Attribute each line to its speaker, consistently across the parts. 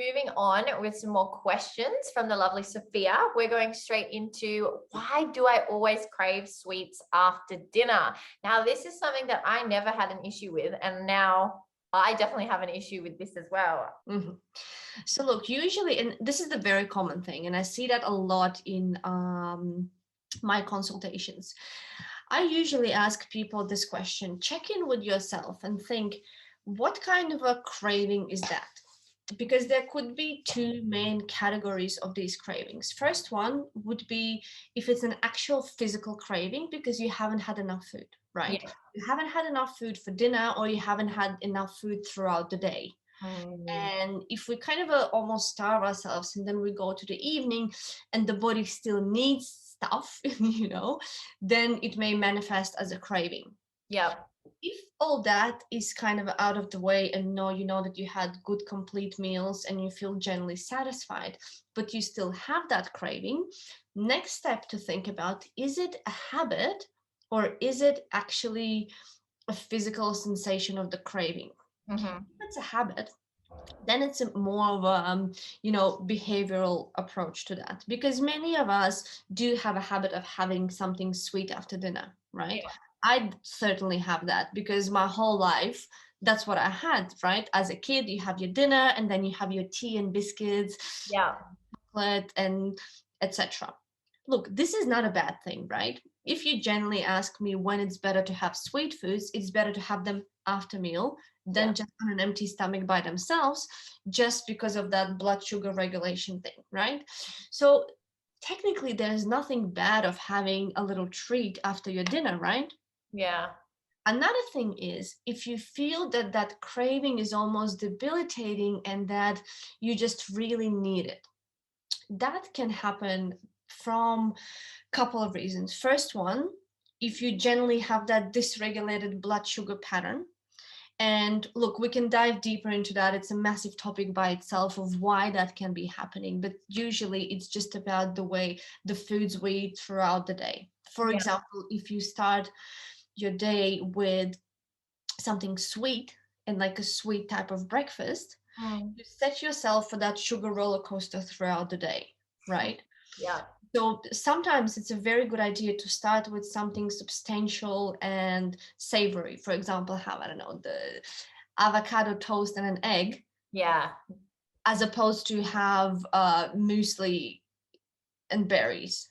Speaker 1: moving on with some more questions from the lovely Sophia. We're going straight into, why do I always crave sweets after dinner? Now, this is something that I never had an issue with, and now I definitely have an issue with this as well.
Speaker 2: Mm-hmm. So look, usually, and this is the very common thing, and I see that a lot in my consultations. I usually ask people this question: check in with yourself and think, what kind of a craving is that? Because there could be two main categories of these cravings. First one would be if it's an actual physical craving because you haven't had enough food, right?
Speaker 1: Yeah.
Speaker 2: You haven't had enough food for dinner, or you haven't had enough food throughout the day.
Speaker 1: Mm.
Speaker 2: And if we kind of almost starve ourselves and then we go to the evening and the body still needs stuff, then it may manifest as a craving.
Speaker 1: Yeah.
Speaker 2: If all that is kind of out of the way and you know that you had good complete meals and you feel generally satisfied, but you still have that craving, next step to think about, is it a habit or is it actually a physical sensation of the craving?
Speaker 1: Mm-hmm.
Speaker 2: If it's a habit, then it's more of a behavioral approach to that, because many of us do have a habit of having something sweet after dinner, right?
Speaker 1: Yeah.
Speaker 2: I certainly have that because my whole life that's what I had, right? As a kid, you have your dinner and then you have your tea and biscuits,
Speaker 1: Yeah.
Speaker 2: chocolate, and etc. Look, this is not a bad thing, right? If you generally ask me when it's better to have sweet foods, it's better to have them after meal
Speaker 1: Yeah.
Speaker 2: than just on an empty stomach by themselves, just because of that blood sugar regulation thing, right? So technically, there's nothing bad of having a little treat after your dinner, right?
Speaker 1: Yeah.
Speaker 2: Another thing is, if you feel that that craving is almost debilitating and that you just really need it, that can happen from a couple of reasons. First one, if you generally have that dysregulated blood sugar pattern. And look, we can dive deeper into that. It's a massive topic by itself of why that can be happening. But usually it's just about the way the foods we eat throughout the day. For
Speaker 1: Yeah.
Speaker 2: example, if you start your day with something sweet and like a sweet type of breakfast,
Speaker 1: Mm.
Speaker 2: you set yourself for that sugar roller coaster throughout the day, right?
Speaker 1: Yeah.
Speaker 2: So sometimes it's a very good idea to start with something substantial and savory. For example, have, I don't know, the avocado toast and an egg,
Speaker 1: Yeah.
Speaker 2: as opposed to have muesli and berries.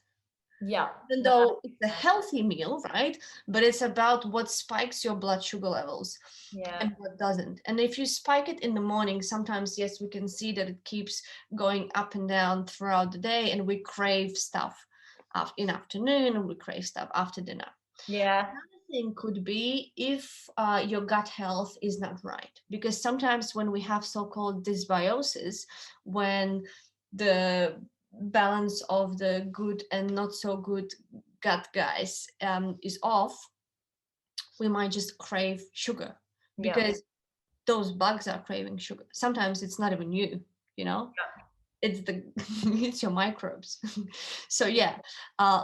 Speaker 1: Yeah.
Speaker 2: Even
Speaker 1: No.
Speaker 2: though it's a healthy meal, right? But it's about what spikes your blood sugar levels
Speaker 1: Yeah.
Speaker 2: and what doesn't. And if you spike it in the morning, sometimes, yes, we can see that it keeps going up and down throughout the day, and we crave stuff in afternoon, and we crave stuff after dinner.
Speaker 1: Yeah.
Speaker 2: Another thing could be if your gut health is not right, because sometimes when we have so-called dysbiosis, when the balance of the good and not so good gut guys is off, we might just crave sugar
Speaker 1: Yeah.
Speaker 2: because those bugs are craving sugar. Sometimes it's not even you, you know, it's the it's your microbes. So yeah,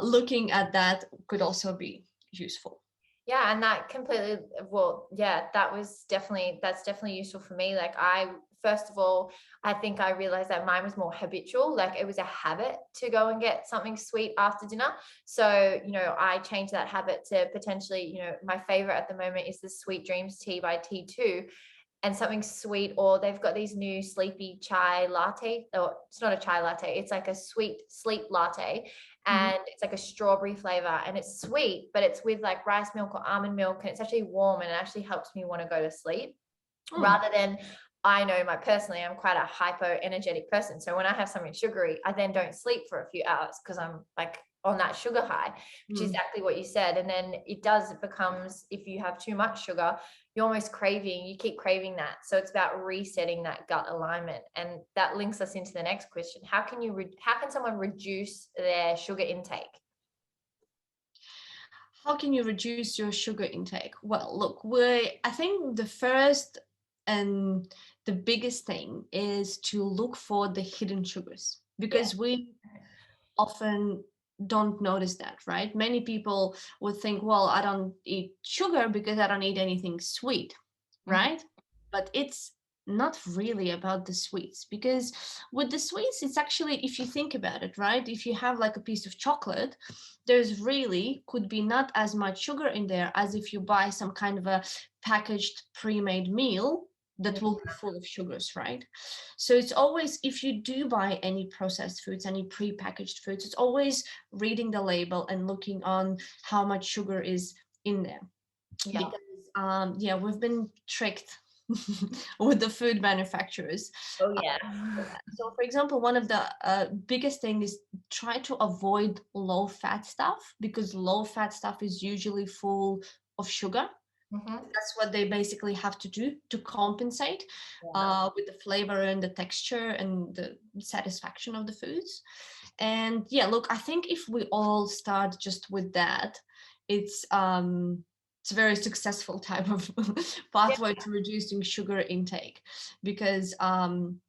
Speaker 2: looking at that could also be useful.
Speaker 1: Yeah, and that completely, well, yeah, that's definitely useful for me. Like first of all, I think I realized that mine was more habitual. Like it was a habit to go and get something sweet after dinner. So, I changed that habit to potentially, my favorite at the moment is the Sweet Dreams tea by T2, and something sweet, or they've got these new sleepy chai latte, or it's not a chai latte, it's like a sweet sleep latte,
Speaker 2: Mhm.
Speaker 1: and it's like a strawberry flavor, and it's sweet, but it's with like rice milk or almond milk, and it's actually warm, and it actually helps me want to go to sleep
Speaker 2: Mm.
Speaker 1: rather than, I know personally, I'm quite a hypo energetic person. So when I have something sugary, I then don't sleep for a few hours because I'm like on that sugar high, which is
Speaker 2: Mm.
Speaker 1: exactly what you said. And then it becomes, if you have too much sugar, you keep craving that. So it's about resetting that gut alignment. And that links us into the next question. How can someone reduce their sugar intake?
Speaker 2: How can you reduce your sugar intake? Well, look, I think the first and the biggest thing is to look for the hidden sugars,
Speaker 1: Yeah.
Speaker 2: because we often don't notice that, right? Many people would think, well, I don't eat sugar because I don't eat anything sweet,
Speaker 1: Mhm.
Speaker 2: right? But it's not really about the sweets, because with the sweets, it's actually, if you think about it, right? If you have like a piece of chocolate, there's really could be not as much sugar in there as if you buy some kind of a packaged pre-made meal that will be full of sugars, right? So it's always, if you do buy any processed foods, any pre-packaged foods, it's always reading the label and looking on how much sugar is in there.
Speaker 1: Yeah.
Speaker 2: Because yeah, we've been tricked with the food manufacturers.
Speaker 1: Oh yeah.
Speaker 2: So for example, one of the biggest thing is try to avoid low fat stuff, because low fat stuff is usually full of sugar. That's what they basically have to do to compensate with the flavor and the texture and the satisfaction of the foods. And yeah, look, I think if we all start just with that, it's it's a very successful type of pathway to reducing sugar intake, because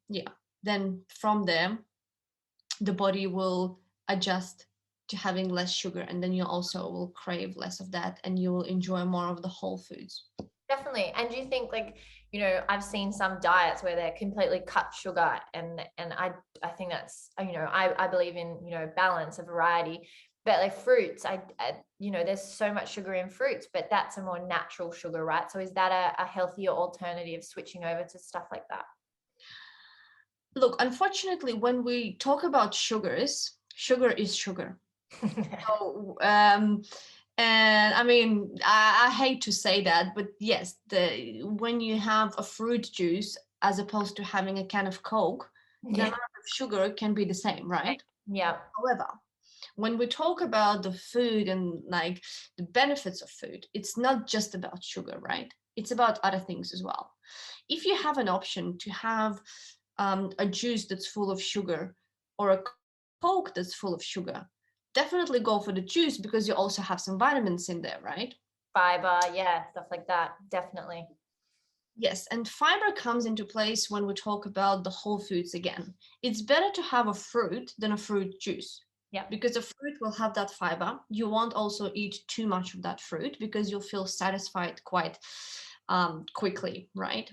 Speaker 2: yeah, then from there the body will adjust to having less sugar, and then you also will crave less of that, and you will enjoy more of the whole foods.
Speaker 1: Definitely. And do you think, like, you know, I've seen some diets where they're completely cut sugar, and I think that's, you know, I believe in, you know, balance, a variety, but like fruits, you know, there's so much sugar in fruits, but that's a more natural sugar, right? So is that a healthier alternative, switching over to stuff like that?
Speaker 2: Look, unfortunately, when we talk about sugars, sugar is sugar. So, and I mean, I hate to say that, but yes, when you have a fruit juice as opposed to having a can of Coke, the amount of sugar can be the same, right?
Speaker 1: Yeah.
Speaker 2: However, when we talk about the food and like the benefits of food, it's not just about sugar, right? It's about other things as well. If you have an option to have a juice that's full of sugar or a Coke that's full of sugar, definitely go for the juice, because you also have some vitamins in there, right?
Speaker 1: Fiber, yeah, stuff like that. Definitely.
Speaker 2: Yes, and fiber comes into place when we talk about the whole foods again. It's better to have a fruit than a fruit juice.
Speaker 1: Yeah.
Speaker 2: Because the fruit will have that fiber. You won't also eat too much of that fruit, because you'll feel satisfied quite quickly, right?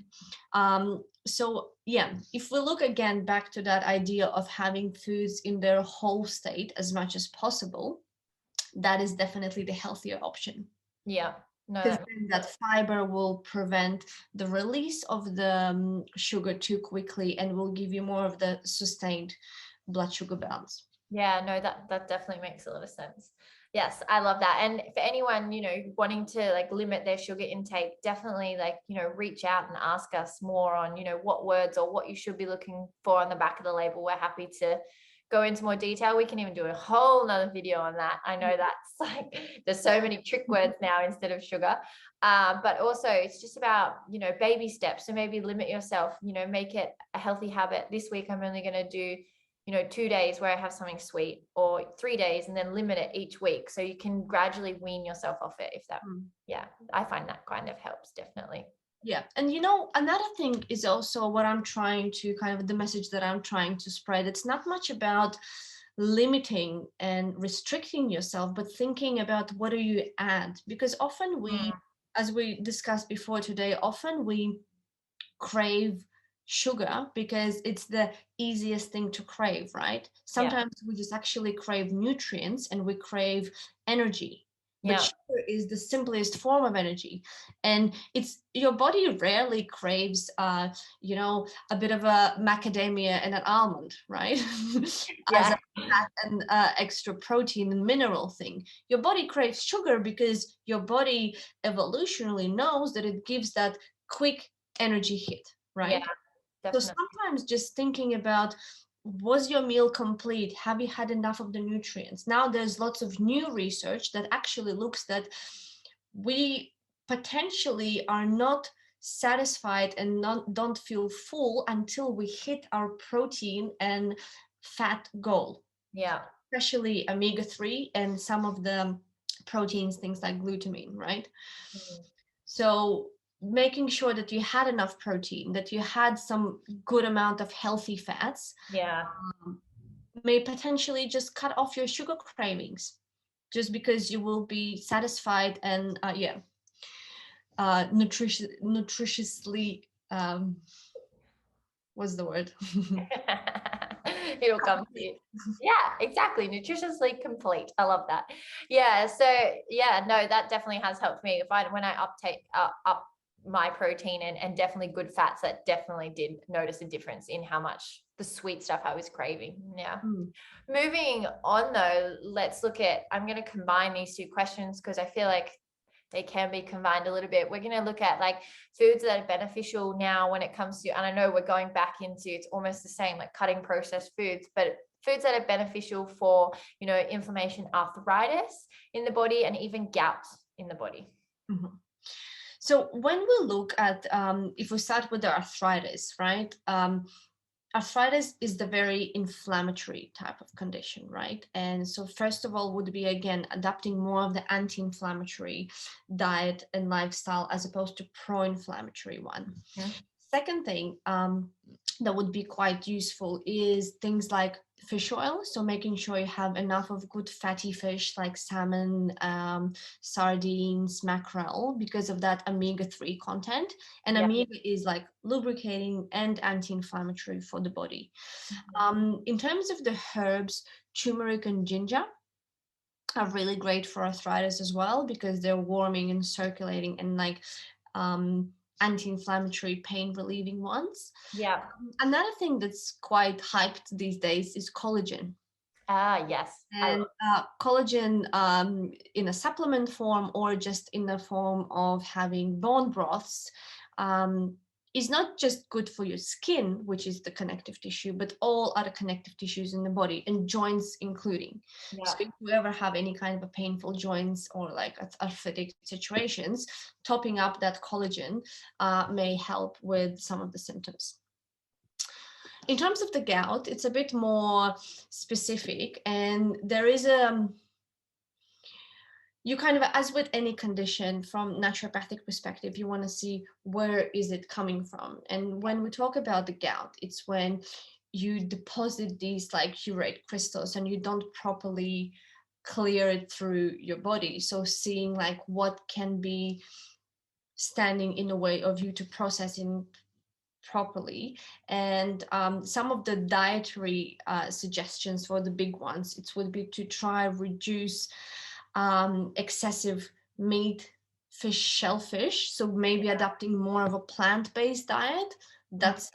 Speaker 2: So yeah, if we look again back to that idea of having foods in their whole state as much as possible, that is definitely the healthier option.
Speaker 1: Yeah. No,
Speaker 2: Because then that fiber will prevent the release of the sugar too quickly, and will give you more of the sustained blood sugar balance.
Speaker 1: yeah, no, that definitely makes a lot of sense. Yes, I love that. And for anyone, you know, wanting to like limit their sugar intake, definitely, like, you know, reach out and ask us more on, you know, what words or what you should be looking for on the back of the label. We're happy to go into more detail. We can even do a whole nother video on that. I know that's like, there's so many trick words now instead of sugar. But also it's just about, you know, baby steps. So maybe limit yourself, you know, make it a healthy habit. This week I'm only going to do, you know, 2 days where I have something sweet, or 3 days, and then limit it each week. So you can gradually wean yourself off it, if that, yeah, I find that kind of helps, definitely.
Speaker 2: Yeah. And you know, another thing is also what I'm trying to kind of the message that I'm trying to spread. It's not much about limiting and restricting yourself, but thinking about what do you add? Because often we, as we discussed before today, often we crave sugar because it's the easiest thing to crave, right? Sometimes we just actually crave nutrients and we crave energy. But sugar is the simplest form of energy, and it's your body rarely craves, you know, a bit of a macadamia and an almond, right? As a fat and extra protein and mineral thing. Your body craves sugar because your body evolutionarily knows that it gives that quick energy hit, right? So sometimes just thinking about, was your meal complete? Have you had enough of the nutrients? Now there's lots of new research that actually looks that we potentially are not satisfied and don't feel full until we hit our protein and fat goal.
Speaker 1: Yeah.
Speaker 2: Especially omega-3 and some of the proteins, things like glutamine, right? So making sure that you had enough protein, that you had some good amount of healthy fats, may potentially just cut off your sugar cravings, just because you will be satisfied and nutritiously what's the word?
Speaker 1: It'll come to you. Yeah, exactly. Nutritiously complete. I love that. Yeah. So yeah, no, that definitely has helped me. When I up my protein and definitely good fats, that definitely did notice a difference in how much the sweet stuff I was craving. Yeah.
Speaker 2: Mm.
Speaker 1: Moving on though, let's look at, I'm going to combine these two questions because I feel like they can be combined a little bit. We're going to look at like foods that are beneficial now when it comes to, and I know we're going back into, it's almost the same, like cutting processed foods, but foods that are beneficial for, inflammation, arthritis in the body, and even gout in the body.
Speaker 2: Mhm. So when we look at, if we start with the arthritis, right? Arthritis is the very inflammatory type of condition, right? And so first of all would be, again, adapting more of the anti-inflammatory diet and lifestyle as opposed to pro-inflammatory one.
Speaker 1: Yeah.
Speaker 2: Second thing that would be quite useful is things like fish oil. So making sure you have enough of good fatty fish like salmon, sardines, mackerel, because of that omega-3 content. And
Speaker 1: Yeah.
Speaker 2: omega is like lubricating and anti-inflammatory for the body. In terms of the herbs, turmeric and ginger are really great for arthritis as well, because they're warming and circulating and like anti-inflammatory, pain relieving ones.
Speaker 1: Yeah.
Speaker 2: Another thing that's quite hyped these days is collagen.
Speaker 1: Yes.
Speaker 2: And collagen in a supplement form or just in the form of having bone broths is not just good for your skin, which is the connective tissue, but all other connective tissues in the body and joints including.
Speaker 1: Yeah.
Speaker 2: So if you ever have any kind of a painful joints or like arthritic situations, topping up that collagen may help with some of the symptoms. In terms of the gout, it's a bit more specific, and there is you kind of, as with any condition from naturopathic perspective, you want to see where is it coming from. And when we talk about the gout, it's when you deposit these like urate crystals and you don't properly clear it through your body. So seeing like what can be standing in the way of you to processing properly. And some of the dietary suggestions for the big ones, it would be to try reduce excessive meat, fish, shellfish. So maybe adapting more of a plant-based diet. That's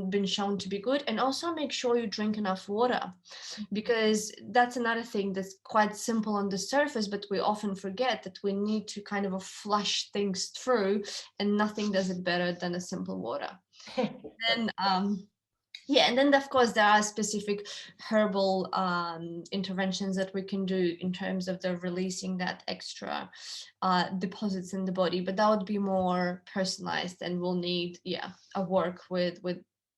Speaker 2: been shown to be good. And also make sure you drink enough water, because that's another thing that's quite simple on the surface, but we often forget that we need to kind of flush things through, and nothing does it better than a simple water. And yeah, and then of course there are specific herbal interventions that we can do in terms of the releasing that extra deposits in the body, but that would be more personalized and will need a work with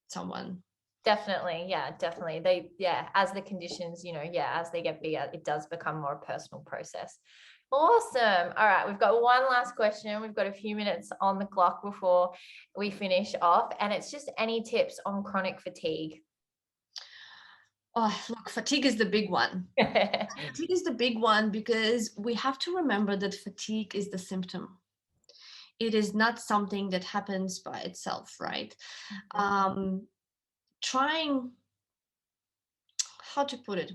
Speaker 2: someone.
Speaker 1: Definitely. Yeah, definitely. As the conditions, as they get bigger, it does become more a personal process. Awesome. All right. We've got one last question. We've got a few minutes on the clock before we finish off. And it's just any tips on chronic fatigue?
Speaker 2: Oh, look, fatigue is the big one. Fatigue is the big one because we have to remember that fatigue is the symptom. It is not something that happens by itself, right? Trying, how to put it?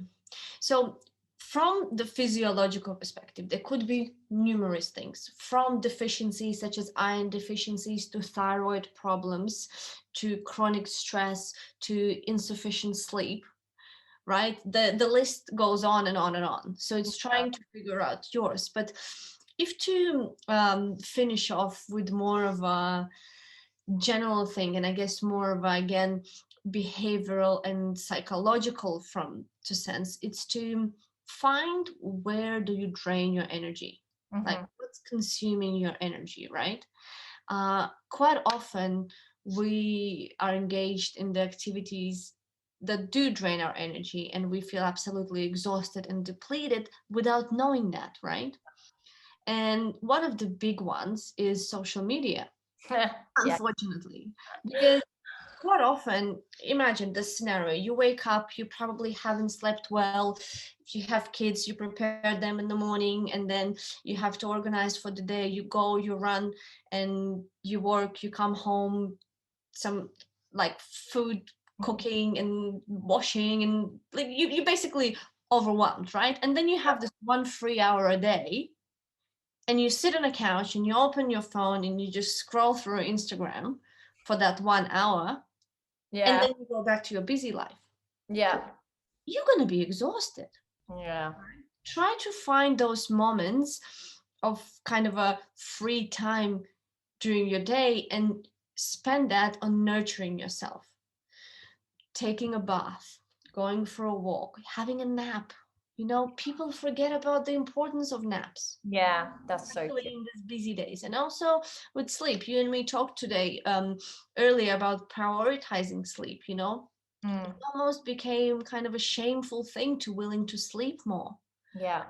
Speaker 2: So from the physiological perspective, there could be numerous things, from deficiencies such as iron deficiencies to thyroid problems to chronic stress to insufficient sleep, right? The list goes on and on and on. So it's trying to figure out yours. But if to finish off with more of a general thing, and I guess more of a, again, behavioral and psychological from to sense, it's to find where do you drain your energy, like what's consuming your energy, right? Quite often we are engaged in the activities that do drain our energy and we feel absolutely exhausted and depleted without knowing that, right? And one of the big ones is social media, unfortunately, because quite often, imagine this scenario: you wake up, you probably haven't slept well. If you have kids, you prepare them in the morning, and then you have to organize for the day. You go, you run, and you work, you come home, some like food cooking and washing, and like you basically overwhelmed, right? And then you have this 1 free hour a day, and you sit on a couch and you open your phone and you just scroll through Instagram for that 1 hour, and
Speaker 1: Yeah.
Speaker 2: then you go back to your busy life.
Speaker 1: Yeah.
Speaker 2: You're going to be exhausted.
Speaker 1: Yeah.
Speaker 2: Try to find those moments of kind of a free time during your day and spend that on nurturing yourself, taking a bath, going for a walk, having a nap. People forget about the importance of naps,
Speaker 1: Yeah. That's so
Speaker 2: especially
Speaker 1: true.
Speaker 2: in these busy days. And also with sleep, you and me talked today earlier about prioritizing sleep. It
Speaker 1: Mm.
Speaker 2: almost became kind of a shameful thing to willing to sleep more.
Speaker 1: Yeah.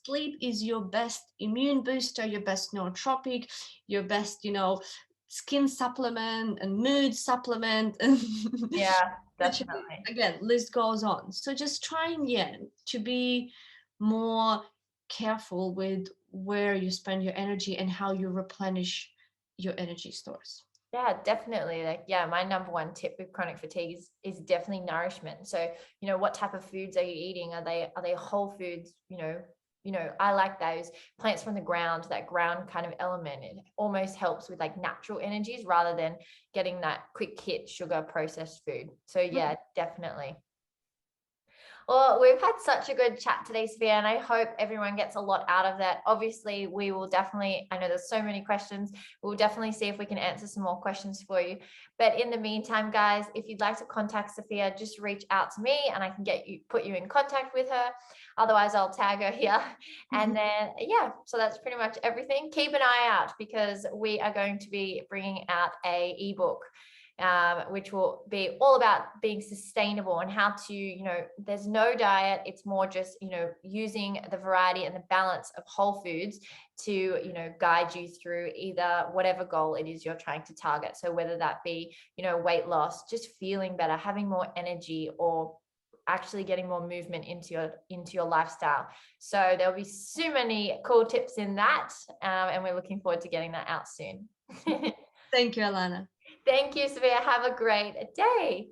Speaker 2: Sleep is your best immune booster, your best nootropic, your best, skin supplement and mood supplement. And
Speaker 1: Yeah.
Speaker 2: literally,
Speaker 1: Definitely.
Speaker 2: again, list goes on. So just trying, yeah, to be more careful with where you spend your energy and how you replenish your energy stores.
Speaker 1: Yeah, definitely. Like, yeah, my number one tip with chronic fatigue is definitely nourishment. So, what type of foods are you eating? Are they whole foods? I like those plants from the ground, that ground kind of element. It almost helps with like natural energies rather than getting that quick hit sugar processed food. So yeah, definitely. Well, we've had such a good chat today, Sophia, and I hope everyone gets a lot out of that. Obviously, we will definitely, I know there's so many questions. We'll definitely see if we can answer some more questions for you. But in the meantime, guys, if you'd like to contact Sophia, just reach out to me and I can put you in contact with her. Otherwise, I'll tag her here. And then, yeah, so that's pretty much everything. Keep an eye out because we are going to be bringing out a ebook which will be all about being sustainable and how to, there's no diet. It's more just, using the variety and the balance of whole foods to, guide you through either whatever goal it is you're trying to target. So whether that be, weight loss, just feeling better, having more energy, or actually getting more movement into your lifestyle. So there'll be so many cool tips in that. And we're looking forward to getting that out soon.
Speaker 2: Thank you, Alana.
Speaker 1: Thank you, Sophia. Have a great day.